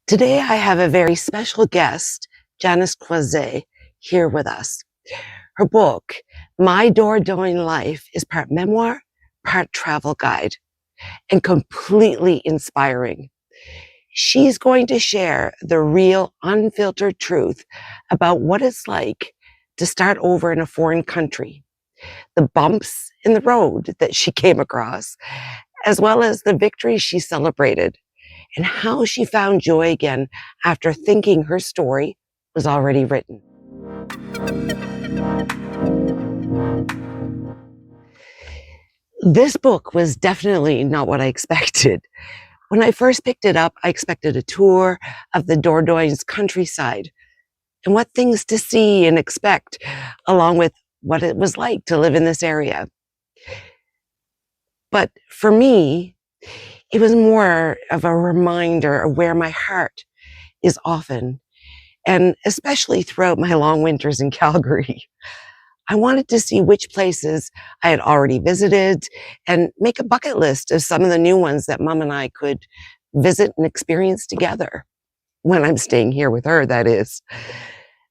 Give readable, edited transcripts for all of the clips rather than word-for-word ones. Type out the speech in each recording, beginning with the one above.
Today, I have a very special guest, Janice Croizet, here with us. Her book, My Dordogne Life, is part memoir, part travel guide, and completely inspiring. She's going to share the real, unfiltered truth about what it's like to start over in a foreign country, the bumps in the road that she came across, as well as the victories she celebrated, and how she found joy again after thinking her story was already written. This book was definitely not what I expected. When I first picked it up, I expected a tour of the Dordogne countryside and what things to see and expect, along with what it was like to live in this area. But for me, it was more of a reminder of where my heart is often, and especially throughout my long winters in Calgary. I wanted to see which places I had already visited and make a bucket list of some of the new ones that Mom and I could visit and experience together. When I'm staying here with her, that is.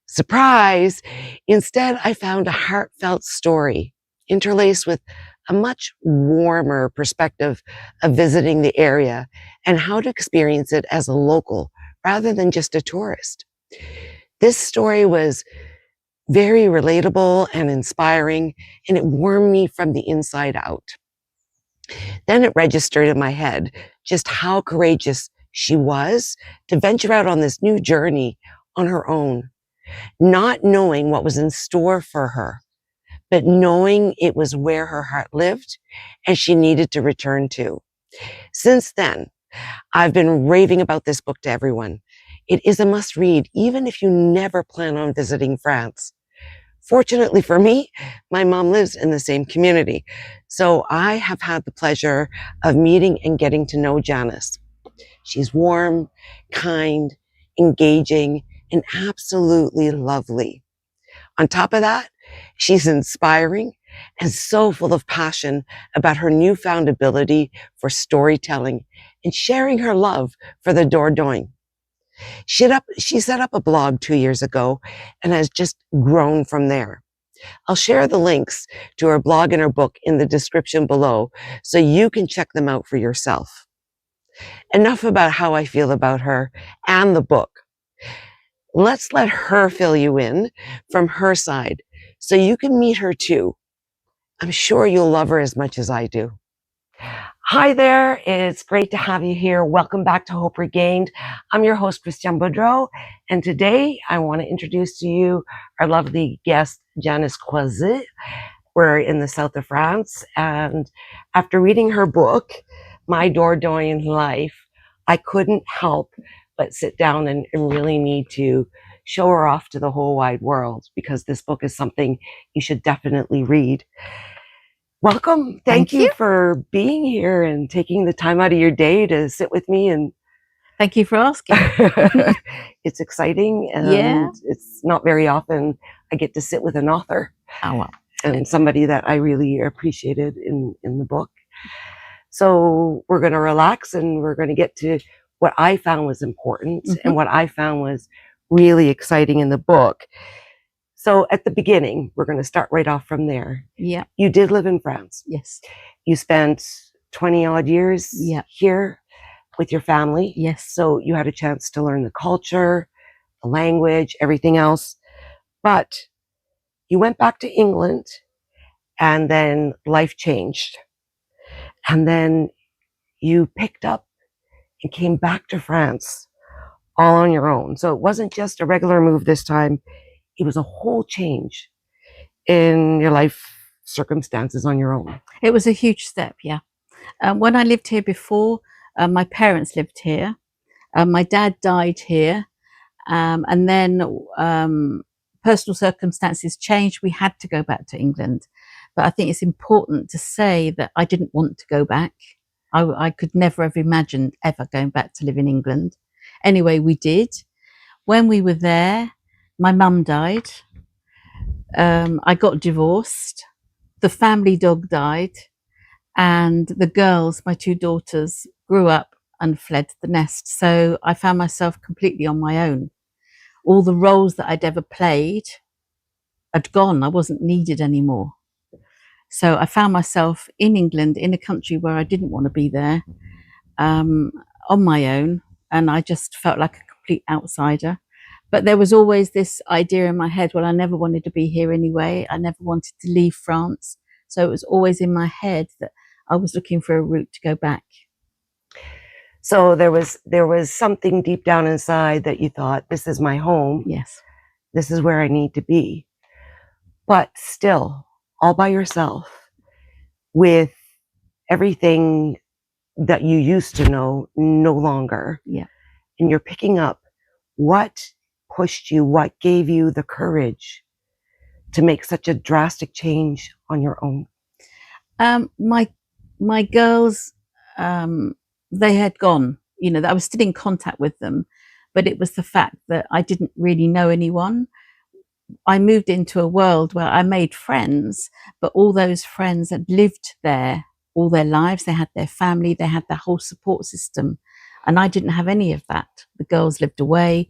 Surprise! Instead, I found a heartfelt story interlaced with a much warmer perspective of visiting the area and how to experience it as a local rather than just a tourist. This story was very relatable and inspiring, and it warmed me from the inside out. Then it registered in my head just how courageous she was to venture out on this new journey on her own, not knowing what was in store for her, but knowing it was where her heart lived and she needed to return to. Since then, I've been raving about this book to everyone. It is a must read, even if you never plan on visiting France. Fortunately for me, my mom lives in the same community, so I have had the pleasure of meeting and getting to know Janice. She's warm, kind, engaging, and absolutely lovely. On top of that, she's inspiring and so full of passion about her newfound ability for storytelling and sharing her love for the Dordogne. She set up a blog 2 years ago and has just grown from there. I'll share the links to her blog and her book in the description below so you can check them out for yourself. Enough about how I feel about her and the book. Let's let her fill you in from her side so you can meet her too. I'm sure you'll love her as much as I do. Hi there, it's great to have you here. Welcome back to Hope Regained. I'm your host, Christiane Boudreau, and today I want to introduce to you our lovely guest, Janice Croizet. We're in the south of France, and after reading her book, My Dordogne Life, I couldn't help but sit down and really need to show her off to the whole wide world, because this book is something you should definitely read. Welcome. Thank you for being here and taking the time out of your day to sit with me. And thank you for asking. It's exciting, and it's not very often I get to sit with an author. Oh, well. And somebody that I really appreciated in the book. So we're going to relax and we're going to get to what I found was important and what I found was really exciting in the book. So at the beginning, we're going to start right off from there. Yeah. You did live in France. Yes. You spent 20 odd years here with your family. Yes. So you had a chance to learn the culture, the language, everything else. But you went back to England and then life changed. And then you picked up and came back to France all on your own. So it wasn't just a regular move this time. It was a whole change in your life circumstances on your own. It was a huge step, yeah. When I lived here before, my parents lived here. My dad died here. And then personal circumstances changed. We had to go back to England. But I think it's important to say that I didn't want to go back. I could never have imagined ever going back to live in England. Anyway, we did. When we were there, my mum died. I got divorced. The family dog died. And the girls, my two daughters, grew up and fled the nest. So I found myself completely on my own. All the roles that I'd ever played had gone. I wasn't needed anymore. So I found myself in England, in a country where I didn't want to be there, on my own. And I just felt like a complete outsider. But there was always this idea in my head, well, I never wanted to be here anyway. I never wanted to leave France. So it was always in my head that I was looking for a route to go back. So there was something deep down inside that you thought, this is my home. Yes. This is where I need to be. But still, all by yourself, with everything that you used to know no longer. Yeah. And you're picking up what pushed you, what gave you the courage to make such a drastic change on your own? My girls, they had gone. You know, I was still in contact with them, but it was the fact that I didn't really know anyone. I moved into a world where I made friends, but all those friends had lived there all their lives. They had their family, they had their whole support system. And I didn't have any of that. The girls lived away.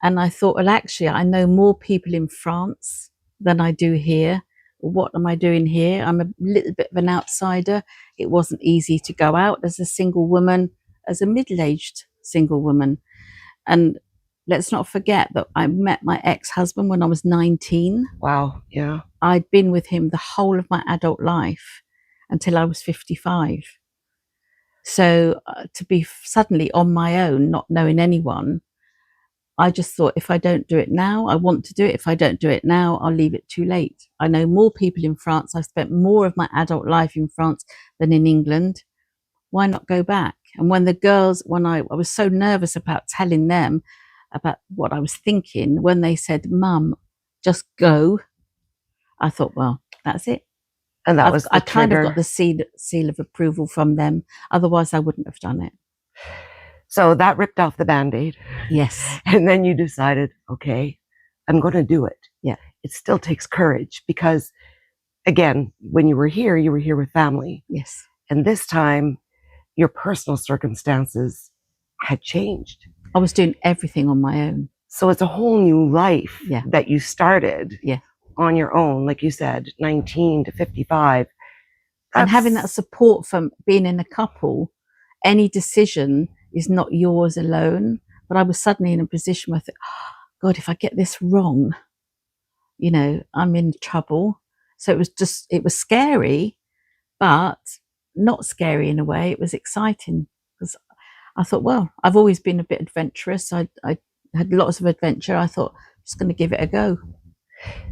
And I thought, well, actually, I know more people in France than I do here. What am I doing here? I'm a little bit of an outsider. It wasn't easy to go out as a single woman, as a middle-aged single woman. And let's not forget that I met my ex-husband when I was 19. Wow, yeah. I'd been with him the whole of my adult life until I was 55. So to be suddenly on my own, not knowing anyone, I just thought, if I don't do it now, I want to do it. If I don't do it now, I'll leave it too late. I know more people in France. I've spent more of my adult life in France than in England. Why not go back? And when the girls, when I was so nervous about telling them about what I was thinking, when they said, Mum, just go, I thought, well, that's it. And that was the I kind of trigger. got the seal of approval from them. Otherwise, I wouldn't have done it. So that ripped off the Band-Aid. Yes. And then you decided, okay, I'm going to do it. Yeah. It still takes courage because, again, when you were here with family. Yes. And this time, your personal circumstances had changed. I was doing everything on my own. So it's a whole new life Yeah. that you started Yeah. on your own, like you said, 19 to 55. And having that support from being in a couple, any decision is not yours alone. But I was suddenly in a position where I thought, oh, God, if I get this wrong, you know, I'm in trouble. So it was scary, but not scary in a way. It was exciting because I thought, well, I've always been a bit adventurous. I had lots of adventure. I thought, I'm just going to give it a go.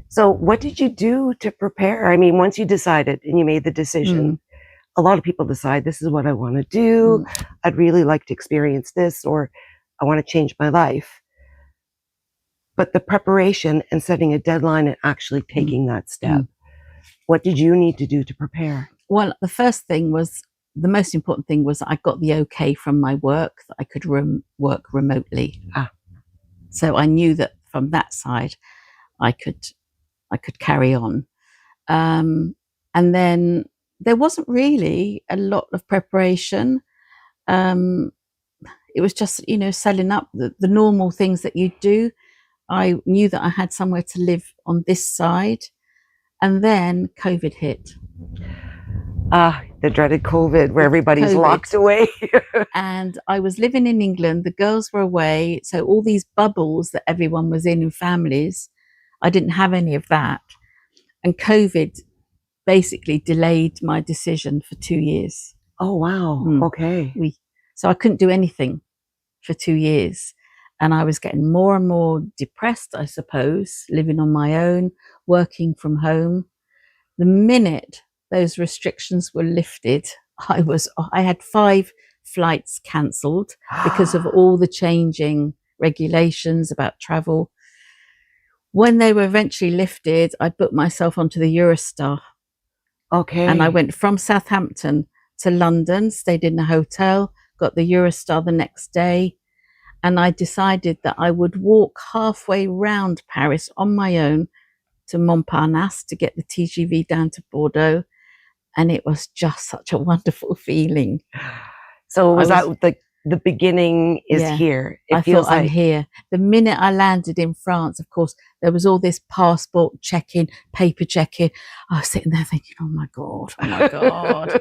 So what did you do to prepare? I mean, once you decided and you made the decision, a lot of people decide, this is what I want to do. I'd really like to experience this, or I want to change my life. But the preparation and setting a deadline and actually taking that step, what did you need to do to prepare? Well, the first thing was, the most important thing was I got the okay from my work that I could work remotely. So I knew that from that side, I could carry on. And then there wasn't really a lot of preparation. It was just, you know, selling up the normal things that you do. I knew that I had somewhere to live on this side. And then COVID hit. The dreaded COVID, where everybody's locked away. And I was living in England. The girls were away. So all these bubbles that everyone was in families, I didn't have any of that. And COVID basically delayed my decision for 2 years. Oh, wow. Okay. So I couldn't do anything for 2 years. And I was getting more and more depressed, I suppose, living on my own, working from home. The minute those restrictions were lifted, I had 5 flights cancelled because of all the changing regulations about travel. When they were eventually lifted, I booked myself onto the Eurostar. Okay. And I went from Southampton to London, stayed in a hotel, got the Eurostar the next day. And I decided that I would walk halfway round Paris on my own to Montparnasse to get the TGV down to Bordeaux. And it was just such a wonderful feeling. So was that the beginning is Yeah. here. It I feels thought, I'm like, here. The minute I landed in France, of course, there was all this passport checking, paper checking. I was sitting there thinking, oh my God, oh my God.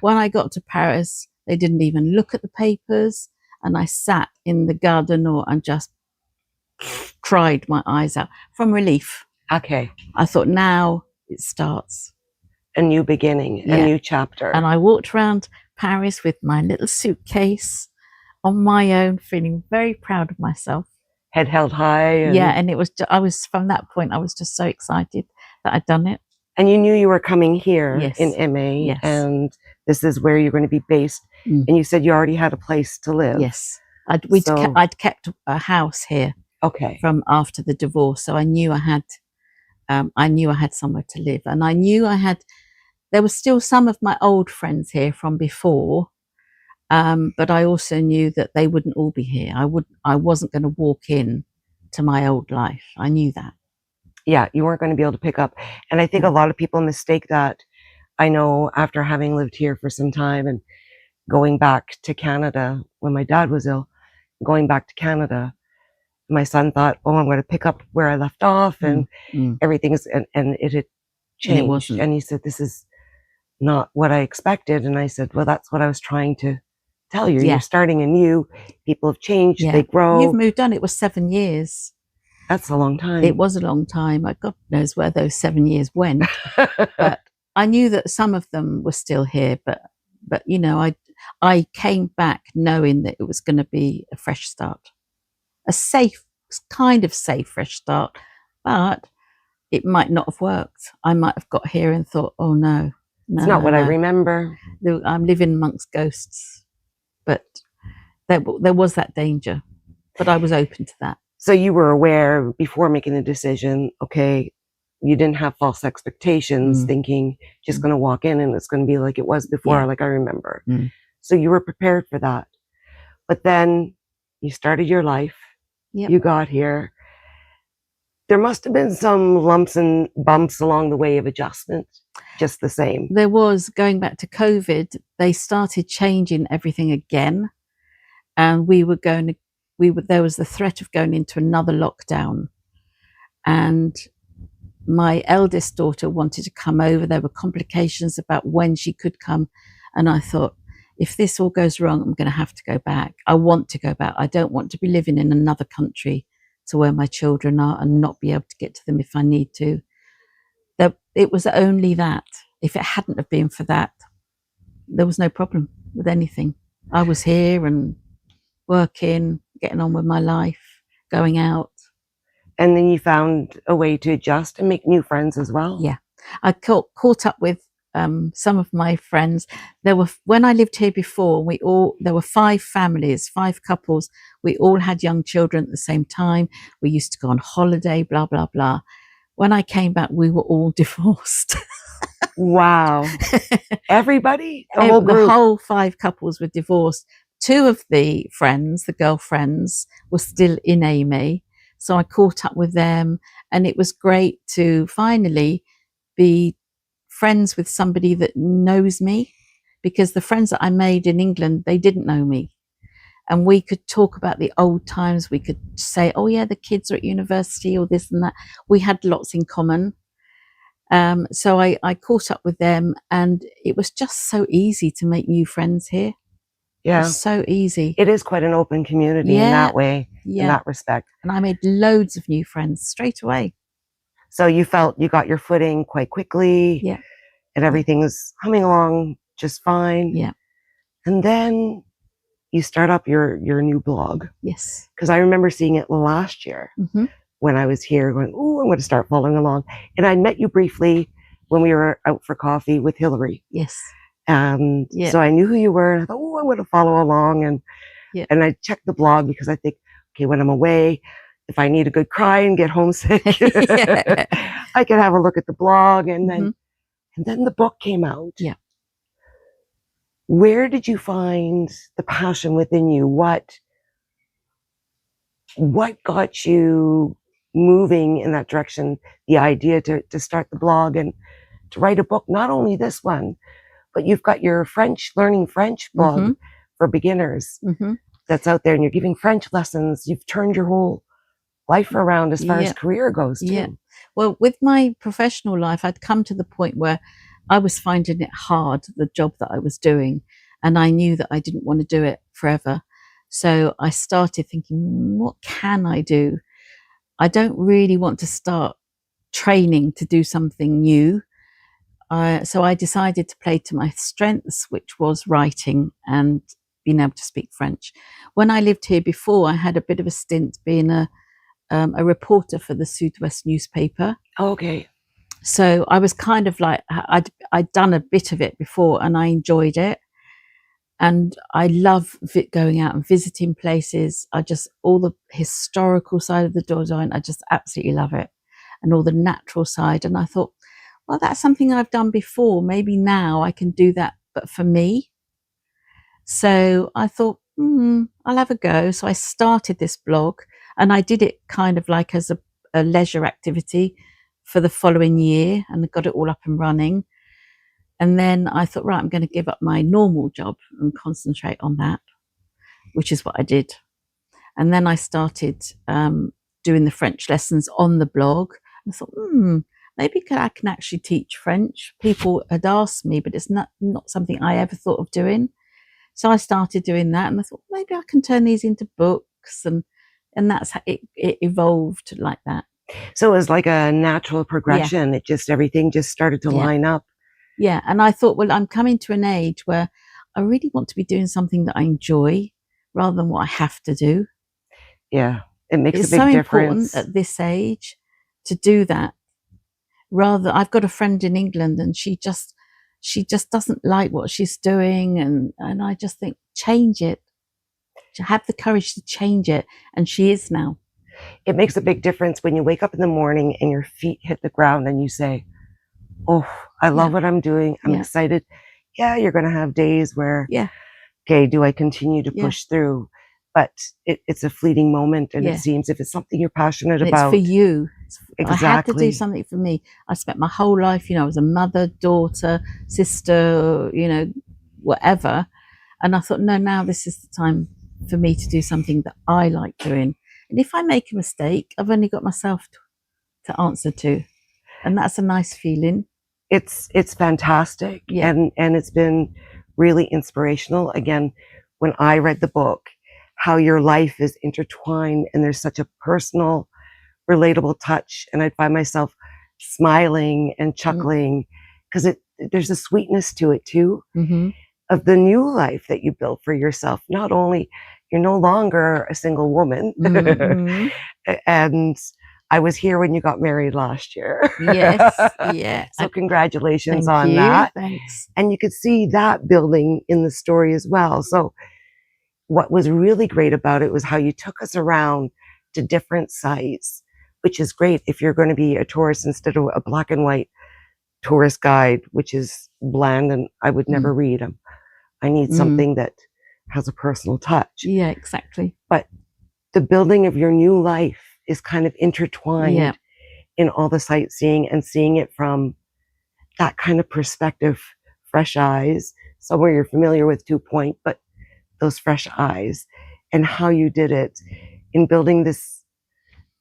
When I got to Paris, they didn't even look at the papers. And I sat in the Gare du Nord and just cried my eyes out from relief. okay, I thought, now it starts. a new beginning, a Yeah. new chapter. And I walked around Paris with my little suitcase on my own, feeling very proud of myself. Head held high. Yeah, and it was, I was, from that point, I was just so excited that I'd done it. And you knew you were coming here Yes. in MA, Yes. and this is where you're going to be based. Mm. And you said you already had a place to live. Yes. I'd kept a house here Okay. from after the divorce, so I knew I had somewhere to live, and I knew there were still some of my old friends here from before, but I also knew that they wouldn't all be here. I wasn't going to walk in to my old life. I knew that. Yeah, you weren't going to be able to pick up. And I think a lot of people mistake that. I know after having lived here for some time and going back to Canada when my dad was ill, going back to Canada, my son thought, oh, I'm going to pick up where I left off, and everything is, and it had changed. And it wasn't. And he said, this is not what I expected. And I said, well, that's what I was trying to tell you. Yeah. You're starting anew. People have changed. Yeah. They grow. You've moved on. It was 7 years. That's a long time. It was a long time. God knows where those 7 years went. But I knew that some of them were still here. But you know, I came back knowing that it was going to be a fresh start, a safe, kind of safe fresh start. But it might not have worked. I might have got here and thought, oh no, it's not what I remember. I'm living amongst ghosts. But there was that danger. But I was open to that. So you were aware before making the decision, okay, you didn't have false expectations, thinking just going to walk in and it's going to be like it was before, like I remember. So you were prepared for that. But then you started your life. Yep. You got here. There must have been some lumps and bumps along the way of adjustment, just the same. There was, going back to COVID, they started changing everything again. And there was the threat of going into another lockdown. And my eldest daughter wanted to come over. There were complications about when she could come. And I thought, if this all goes wrong, I'm going to have to go back. I want to go back. I don't want to be living in another country to where my children are and not be able to get to them if I need to. It was only that. If it hadn't have been for that, there was no problem with anything. I was here and working, getting on with my life, going out. And then you found a way to adjust and make new friends as well. Yeah. I caught up with some of my friends. When I lived here before, there were 5 families, 5 couples. We all had young children at the same time. We used to go on holiday, blah, blah, blah. When I came back, we were all divorced. Wow. Everybody? The whole group? The whole 5 couples were divorced. 2 of the friends, the girlfriends, were still in AMA. So I caught up with them, and it was great to finally be friends with somebody that knows me, because the friends that I made in England, they didn't know me. And we could talk about the old times. We could say, oh yeah, the kids are at university or this and that. We had lots in common. So I caught up with them, and it was just so easy to make new friends here. Yeah. It was so easy. It is quite an open community in that way, in that respect. And I made loads of new friends straight away. So you felt you got your footing quite quickly. Yeah. And everything was humming along just fine. Yeah. And then you start up your new blog. Yes. Because I remember seeing it last year when I was here going, oh, I'm going to start following along. And I met you briefly when we were out for coffee with Hillary. Yes. And so I knew who you were, and I thought, oh, I'm going to follow along. And I checked the blog because I think, okay, when I'm away, if I need a good cry and get homesick, I can have a look at the blog. And then the book came out. Yeah. Where did you find the passion within you? What got you moving in that direction? The idea to start the blog and to write a book, not only this one, but you've got your learning French blog for beginners Mm-hmm. that's out there, and you're giving French lessons. You've turned your whole life around as far as Yeah. career goes too. Yeah. Well, with my professional life, I'd come to the point where I was finding it hard, the job that I was doing, and I knew that I didn't want to do it forever. So I started thinking, what can I do? I don't really want to start training to do something new. So I decided to play to my strengths, which was writing and being able to speak French. When I lived here before, I had a bit of a stint being a reporter for the Sud-Ouest newspaper. Okay. So I was kind of like, I'd done a bit of it before and I enjoyed it. And I love going out and visiting places. All the historical side of the Dordogne, I just absolutely love it. And all the natural side. And I thought, well, that's something I've done before. Maybe now I can do that, but for me. So I thought, I'll have a go. So I started this blog and I did it kind of like as a leisure activity for the following year and got it all up and running. And then I thought, right, I'm going to give up my normal job and concentrate on that, which is what I did. And then I started doing the French lessons on the blog. I thought, maybe I can actually teach French. People had asked me, but it's not something I ever thought of doing. So I started doing that, and I thought maybe I can turn these into books, and that's how it evolved like that. So it was like a natural progression. Yeah. Everything just started to line up. Yeah, and I thought, well, I'm coming to an age where I really want to be doing something that I enjoy rather than what I have to do. Yeah, it makes it's a big so difference. Important at this age to do that. I've got a friend in England and she just doesn't like what she's doing, and I just think, change it. To have the courage to change it, and she is now. It makes a big difference when you wake up in the morning and your feet hit the ground and you say, oh, I love what I'm doing. I'm excited. Yeah, you're going to have days where, okay, do I continue to push through? But it's a fleeting moment, and it seems if it's something you're passionate about. It's for you. Exactly. I had to do something for me. I spent my whole life, I was a mother, daughter, sister, whatever. And I thought, no, now this is the time for me to do something that I like doing. And if I make a mistake, I've only got myself to answer to. And that's a nice feeling. It's fantastic. Yeah. And it's been really inspirational. Again, when I read the book, how your life is intertwined and there's such a personal, relatable touch. And I'd find myself smiling and chuckling because there's a sweetness to it too, of the new life that you built for yourself. Not only, you're no longer a single woman, and I was here when you got married last year. Yes, yeah. So congratulations on that. Thanks. And you could see that building in the story as well. So what was really great about it was how you took us around to different sites, which is great if you're going to be a tourist instead of a black and white tourist guide, which is bland and I would never read them. I need something that has a personal touch. Yeah, exactly. But the building of your new life is kind of intertwined in all the sightseeing and seeing it from that kind of perspective, fresh eyes, somewhere you're familiar with 2 Point, but those fresh eyes, and how you did it in building this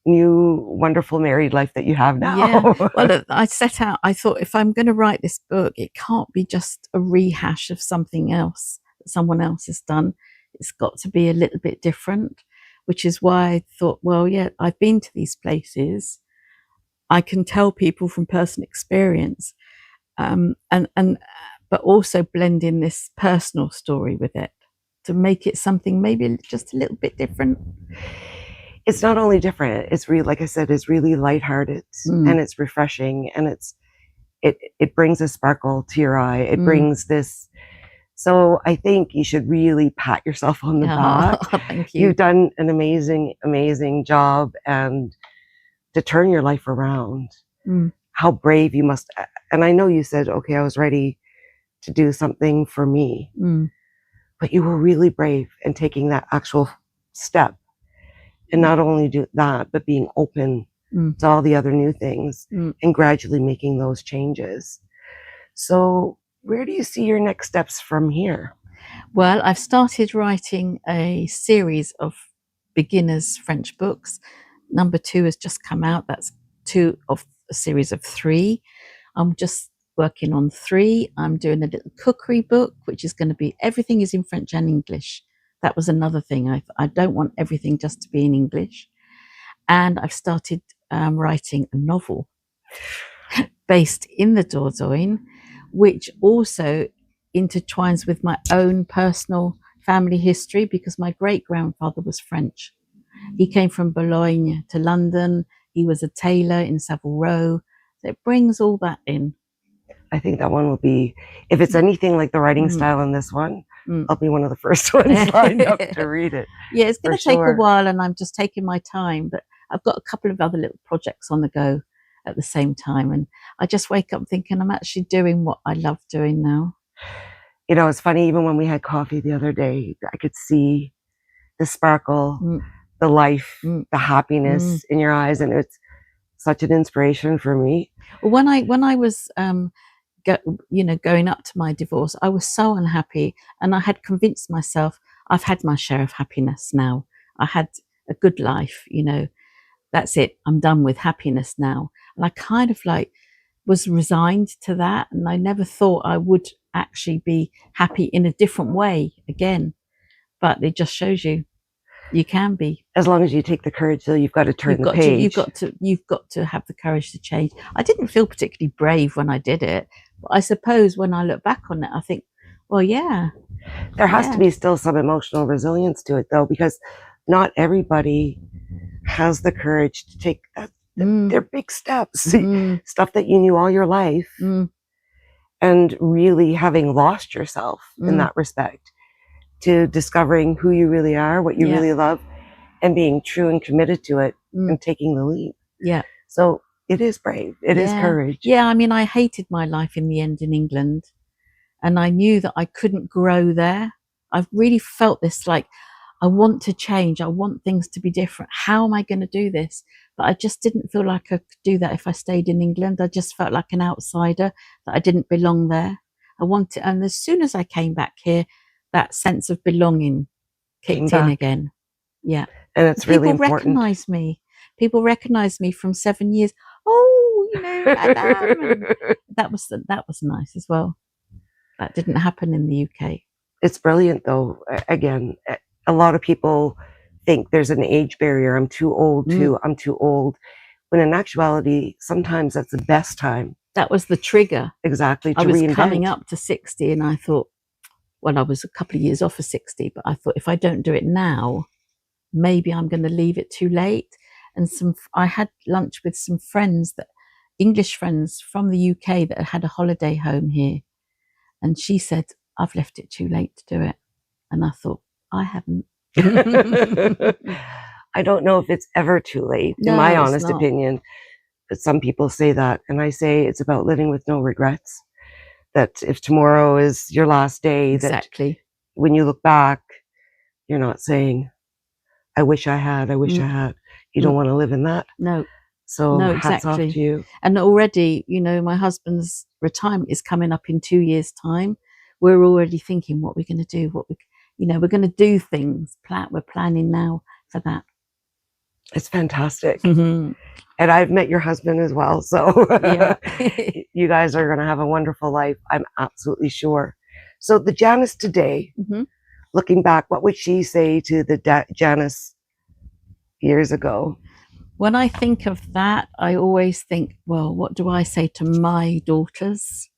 new wonderful married life that you have now. Yeah. Well, I set out, I thought, if I'm going to write this book, it can't be just a rehash of something else that someone else has done. It's got to be a little bit different, which is why I thought, well, yeah, I've been to these places. I can tell people from personal experience, but also blend in this personal story with it to make it something maybe just a little bit different. It's not only different, it's really, like I said, it's really lighthearted and it's refreshing, and it brings a sparkle to your eye. It brings this. So I think you should really pat yourself on the back. Thank you. You've done an amazing, amazing job, and to turn your life around. How brave you must. And I know you said, okay, I was ready to do something for me, but you were really brave in taking that actual step. And not only do that, but being open to all the other new things and gradually making those changes. So where do you see your next steps from here? Well, I've started writing a series of beginners French books. Number 2 has just come out. That's 2 of a series of 3. I'm just working on 3. I'm doing a little cookery book, which is going to be everything is in French and English. That was another thing. I don't want everything just to be in English. And I've started writing a novel based in the Dordogne, which also intertwines with my own personal family history because my great grandfather was French. He came from Boulogne to London. He was a tailor in Savile Row. So it brings all that in. I think that one will be, if it's anything like the writing style in this one, I'll be one of the first ones lined up to read it. Yeah, it's going to take a while and I'm just taking my time, but I've got a couple of other little projects on the go at the same time. And I just wake up thinking I'm actually doing what I love doing now. You know, it's funny, even when we had coffee the other day, I could see the sparkle, the life, the happiness in your eyes. And it's such an inspiration for me. Well, when I was, going up to my divorce, I was so unhappy and I had convinced myself I've had my share of happiness now. I had a good life, that's it. I'm done with happiness now. And I kind of was resigned to that. And I never thought I would actually be happy in a different way again. But it just shows you can be. As long as you take the courage, though, you've got to turn the page. You've got to have the courage to change. I didn't feel particularly brave when I did it. But I suppose when I look back on it, I think, well, yeah. There has to be still some emotional resilience to it, though, because not everybody has the courage to take they're big steps, stuff that you knew all your life, and really having lost yourself in that respect, to discovering who you really are, what you really love, and being true and committed to it and taking the leap. Yeah. So it is brave. It is courage. Yeah, I mean, I hated my life in the end in England, and I knew that I couldn't grow there. I've really felt this I want to change. I want things to be different. How am I going to do this? But I just didn't feel like I could do that if I stayed in England. I just felt like an outsider, that I didn't belong there. And as soon as I came back here, that sense of belonging kicked in again. Yeah. And it's really important. People recognize me from 7 years. Oh, Madame. That was nice as well. That didn't happen in the UK. It's brilliant, though. Again, a lot of people think there's an age barrier. I'm too old I'm too old. When in actuality, sometimes that's the best time. That was the trigger. Exactly. I was coming up to 60 and I thought, well, I was a couple of years off of 60, but I thought if I don't do it now, maybe I'm going to leave it too late. And I had lunch with some friends, English friends from the UK that had a holiday home here. And she said, I've left it too late to do it. And I thought, I haven't. I don't know if it's ever too late, in my honest opinion. But some people say that. And I say it's about living with no regrets. That if tomorrow is your last day, that when you look back, you're not saying, I wish I had. You don't want to live in that. No. So hats off to you. And already, my husband's retirement is coming up in 2 years' time. We're already thinking what we're going to do, we're going to do things. We're planning now for that. It's fantastic. And I've met your husband as well. So you guys are going to have a wonderful life. I'm absolutely sure. So the Janice today, looking back, what would she say to the Janice years ago? When I think of that, I always think, well, what do I say to my daughters?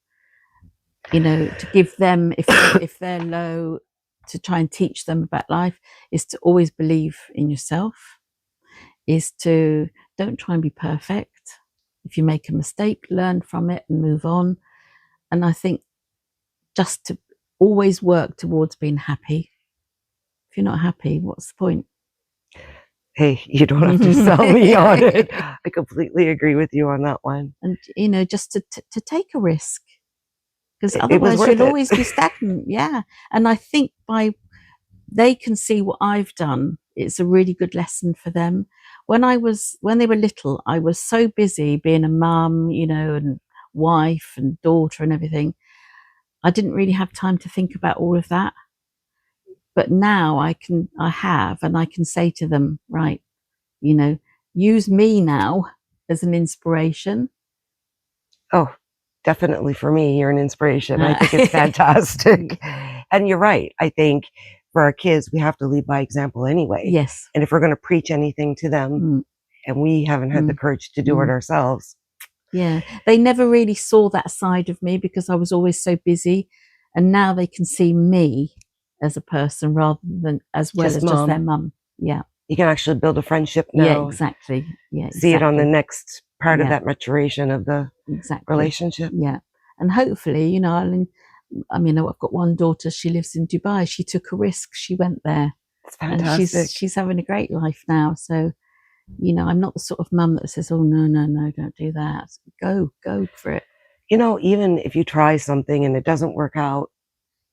To give them, if they're low, to try and teach them about life, is to always believe in yourself, is to don't try and be perfect. If you make a mistake, learn from it and move on. And I think just to always work towards being happy. If you're not happy, what's the point? Hey, you don't have to sell me on it. I completely agree with you on that one. And, just to take a risk. Because otherwise you'll always be stagnant. Yeah. And I think they can see what I've done. It's a really good lesson for them. When they were little, I was so busy being a mum, and wife and daughter and everything. I didn't really have time to think about all of that. But now I can say to them, right, use me now as an inspiration. Oh, definitely for me, you're an inspiration. I think it's fantastic. And you're right. I think for our kids, we have to lead by example anyway. Yes. And if we're going to preach anything to them and we haven't had the courage to do it ourselves. Yeah. They never really saw that side of me because I was always so busy. And now they can see me as a person rather than as well as just their mum. Yeah. You can actually build a friendship now. Yeah, exactly. Yeah, exactly. See it on the next part of that maturation of the relationship. Yeah. And hopefully, I've got one daughter, she lives in Dubai. She took a risk. She went there. It's fantastic. And she's having a great life now. So, I'm not the sort of mum that says, oh, no, don't do that. Go for it. Even if you try something and it doesn't work out,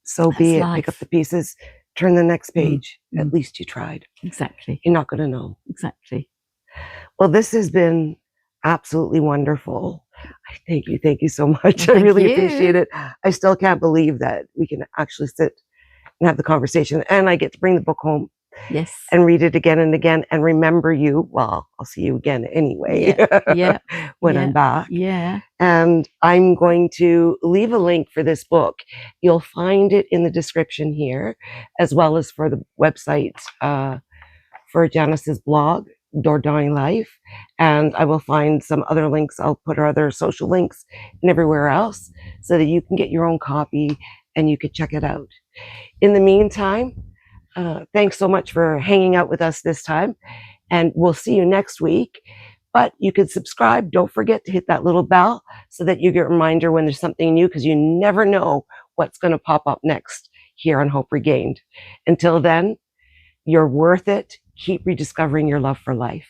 so be it. Pick up the pieces, turn the next page. At least you tried. Exactly. You're not going to know. Exactly. Well, this has been absolutely wonderful. Thank you so much. I really appreciate it. I still can't believe that we can actually sit and have the conversation, and I get to bring the book home. Yes. And read it again and again and remember you. Well, I'll see you again anyway. Yeah. When I'm back. Yeah. And I'm going to leave a link for this book. You'll find it in the description here, as well as for the website for Janice's blog, Dordogne Life. And I will find some other links. I'll put our other social links and everywhere else so that you can get your own copy and you can check it out. In the meantime, thanks so much for hanging out with us this time, and we'll see you next week. But you can subscribe. Don't forget to hit that little bell so that you get a reminder when there's something new, because you never know what's going to pop up next here on Hope Regained. Until then, you're worth it. Keep rediscovering your love for life.